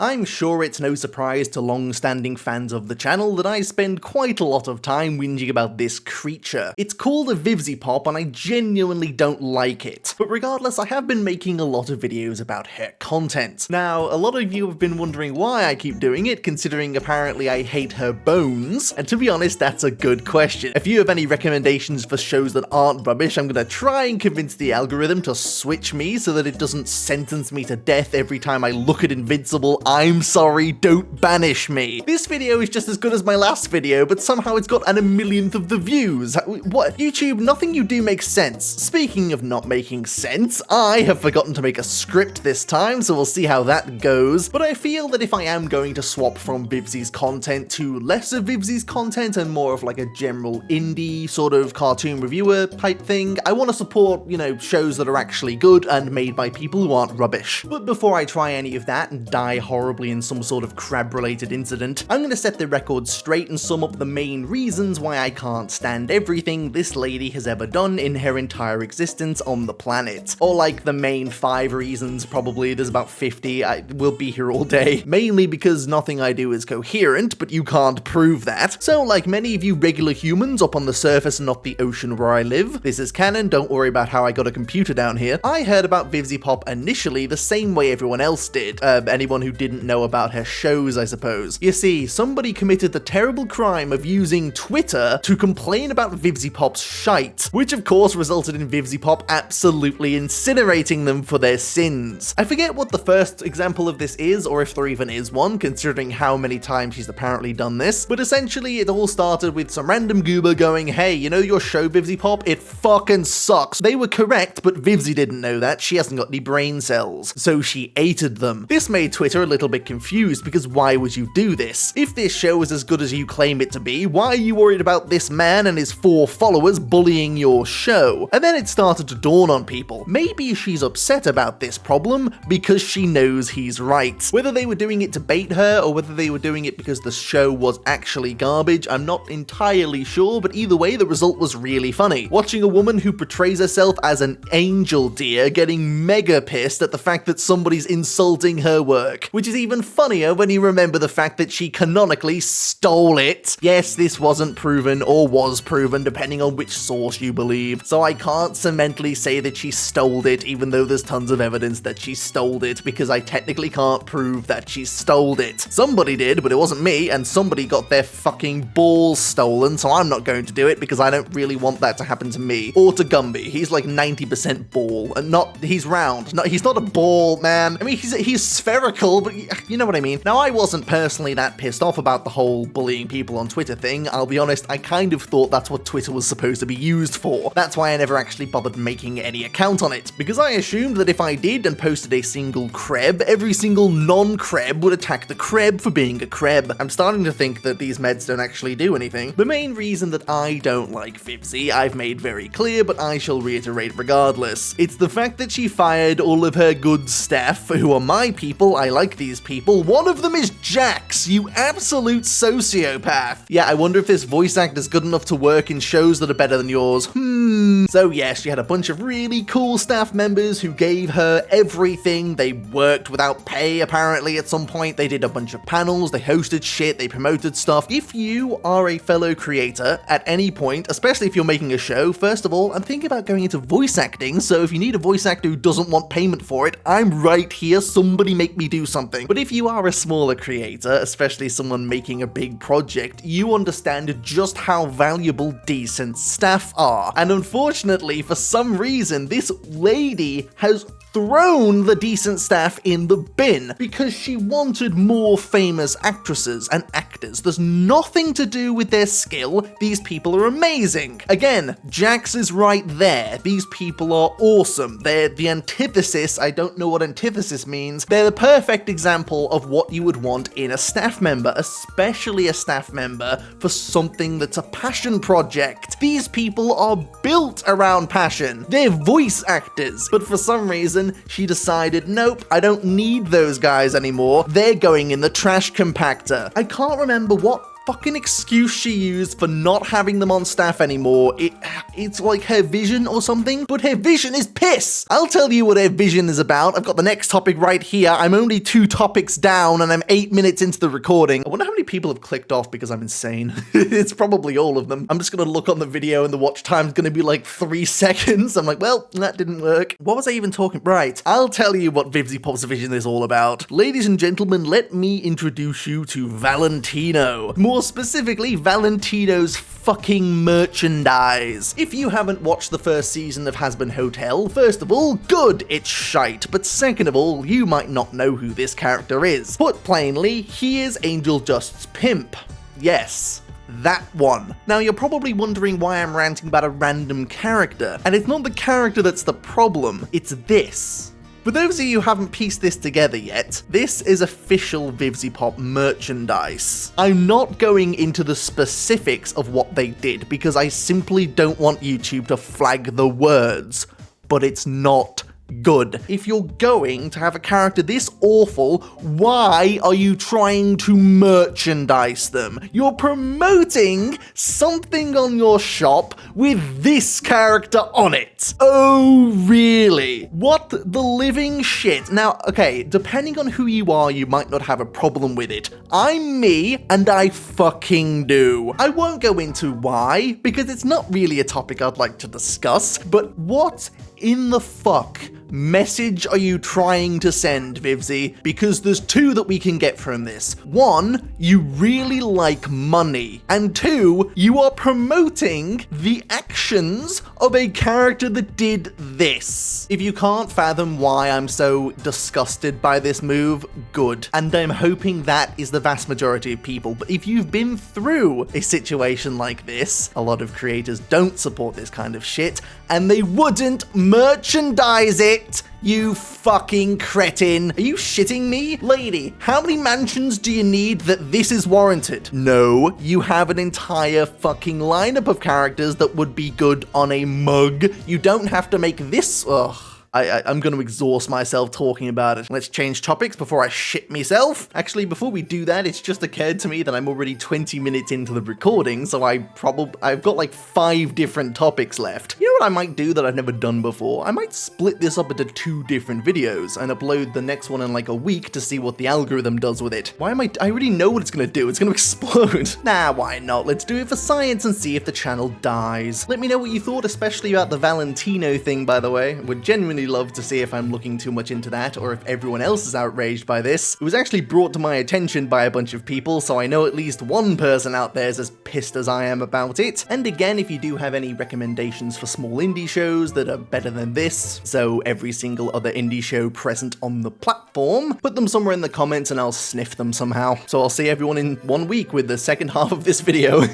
I'm sure it's no surprise to long-standing fans of the channel that I spend quite a lot of time whinging about this creature. It's called a Vivziepop and I genuinely don't like it. But regardless, I have been making a lot of videos about her content. Now, a lot of you have been wondering why I keep doing it, considering apparently I hate her bones. And to be honest, that's a good question. If you have any recommendations for shows that aren't rubbish, I'm gonna try and convince the algorithm to switch me so that it doesn't sentence me to death every time I look at Invincible. I'm sorry, don't banish me. This video is just as good as my last video, but somehow it's got an 1,000,000th of the views. What? YouTube, nothing you do makes sense. Speaking of not making sense, I have forgotten to make a script this time, so we'll see how that goes. But I feel that if I am going to swap from Vivzi's content to less of Vivzi's content and more of like a general indie sort of cartoon reviewer type thing, I want to support, shows that are actually good and made by people who aren't rubbish. But before I try any of that and die horribly in some sort of crab-related incident, I'm going to set the record straight and sum up the main reasons why I can't stand everything this lady has ever done in her entire existence on the planet. Or like the main 5 reasons, probably. There's about 50. I will be here all day. Mainly because nothing I do is coherent, but you can't prove that. So like many of you regular humans up on the surface and not the ocean where I live, this is canon, don't worry about how I got a computer down here. I heard about Vivziepop initially the same way everyone else did. Anyone who didn't know about her shows, I suppose. You see, somebody committed the terrible crime of using Twitter to complain about Vivziepop's shite, which of course resulted in Vivziepop absolutely incinerating them for their sins. I forget what the first example of this is, or if there even is one, considering how many times she's apparently done this, but essentially it all started with some random goober going, hey, you know your show Vivziepop? It fucking sucks. They were correct, but Vivzi didn't know that. She hasn't got any brain cells. So she ated them. This made Twitter a little bit confused, because why would you do this? If this show is as good as you claim it to be, why are you worried about this man and his 4 followers bullying your show? And then it started to dawn on people. Maybe she's upset about this problem because she knows he's right. Whether they were doing it to bait her or whether they were doing it because the show was actually garbage, I'm not entirely sure, but either way, the result was really funny. Watching a woman who portrays herself as an angel deer getting mega pissed at the fact that somebody's insulting her work, which is even funnier when you remember the fact that she canonically stole it. Yes, this wasn't proven, or was proven, depending on which source you believe, so I can't cementally say that she stole it, even though there's tons of evidence that she stole it, because I technically can't prove that she stole it. Somebody did, but it wasn't me, and somebody got their fucking balls stolen, so I'm not going to do it, because I don't really want that to happen to me. Or to Gumby. He's like 90% ball, and he's round. No, he's not a ball, man. I mean, he's spherical, but you know what I mean. Now, I wasn't personally that pissed off about the whole bullying people on Twitter thing. I'll be honest, I kind of thought that's what Twitter was supposed to be used for. That's why I never actually bothered making any account on it, because I assumed that if I did and posted a single creb, every single non-creb would attack the creb for being a creb. I'm starting to think that these meds don't actually do anything. The main reason that I don't like Vivzi, I've made very clear, but I shall reiterate regardless. It's the fact that she fired all of her good staff, who are my people. I like these people. One of them is Jax, you absolute sociopath. Yeah, I wonder if this voice act is good enough to work in shows that are better than yours. So yeah, she had a bunch of really cool staff members who gave her everything. They worked without pay, apparently, at some point. They did a bunch of panels, they hosted shit, they promoted stuff. If you are a fellow creator at any point, especially if you're making a show, first of all, I'm thinking about going into voice acting, so if you need a voice actor who doesn't want payment for it, I'm right here, somebody make me do something. But if you are a smaller creator, especially someone making a big project, you understand just how valuable decent staff are. And unfortunately, for some reason, this lady has thrown the decent staff in the bin because she wanted more famous actresses and actors. There's nothing to do with their skill. These people are amazing. Again, Jax is right there. These people are awesome. They're the antithesis. I don't know what antithesis means. They're the perfect example of what you would want in a staff member, especially a staff member for something that's a passion project. These people are built around passion. They're voice actors, but for some reason, she decided, nope, I don't need those guys anymore. They're going in the trash compactor. I can't remember what fucking excuse she used for not having them on staff anymore, it's like her vision or something, but her vision is piss. I'll tell you what her vision is about. I've got the next topic right here. I'm only 2 topics down and I'm 8 minutes into the recording. I wonder how many people have clicked off because I'm insane. It's probably all of them. I'm just gonna look on the video and the watch time's gonna be like 3 seconds. I'm like, well, that didn't work. What was I even talking? Right, I'll tell you what Vivziepop's vision is all about. Ladies and gentlemen, let me introduce you to Valentino. More specifically, Valentino's fucking merchandise. If you haven't watched the first season of Hazbin Hotel, first of all, good, it's shite, but second of all, you might not know who this character is. Put plainly, he is Angel Dust's pimp. Yes. That one. Now, you're probably wondering why I'm ranting about a random character, and it's not the character that's the problem, it's this. For those of you who haven't pieced this together yet, this is official Vivziepop merchandise. I'm not going into the specifics of what they did because I simply don't want YouTube to flag the words, but it's not good. If you're going to have a character this awful, why are you trying to merchandise them? You're promoting something on your shop with this character on it. Oh, really? What the living shit? Now, okay, depending on who you are, you might not have a problem with it. I'm me, and I fucking do. I won't go into why, because it's not really a topic I'd like to discuss, but what in the fuck message are you trying to send, Vivzi? Because there's 2 that we can get from this. 1, you really like money. And 2, you are promoting the actions of a character that did this. If you can't fathom why I'm so disgusted by this move, good. And I'm hoping that is the vast majority of people. But if you've been through a situation like this, a lot of creators don't support this kind of shit, and they wouldn't merchandise it. You fucking cretin. Are you shitting me? Lady, how many mansions do you need that this is warranted? No, you have an entire fucking lineup of characters that would be good on a mug. You don't have to make this. Ugh. I'm going to exhaust myself talking about it. Let's change topics before I shit myself. Actually, before we do that, it's just occurred to me that I'm already 20 minutes into the recording, so I've got like 5 different topics left. You know what I might do that I've never done before? I might split this up into 2 different videos and upload the next one in like a week to see what the algorithm does with it. I already know what it's going to do. It's going to explode. Nah, why not? Let's do it for science and see if the channel dies. Let me know what you thought, especially about the Valentino thing, by the way. We're genuinely love to see if I'm looking too much into that or if everyone else is outraged by this. It was actually brought to my attention by a bunch of people, so I know at least one person out there is as pissed as I am about it. And again, if you do have any recommendations for small indie shows that are better than this, so every single other indie show present on the platform, put them somewhere in the comments and I'll sniff them somehow. So I'll see everyone in 1 week with the second half of this video.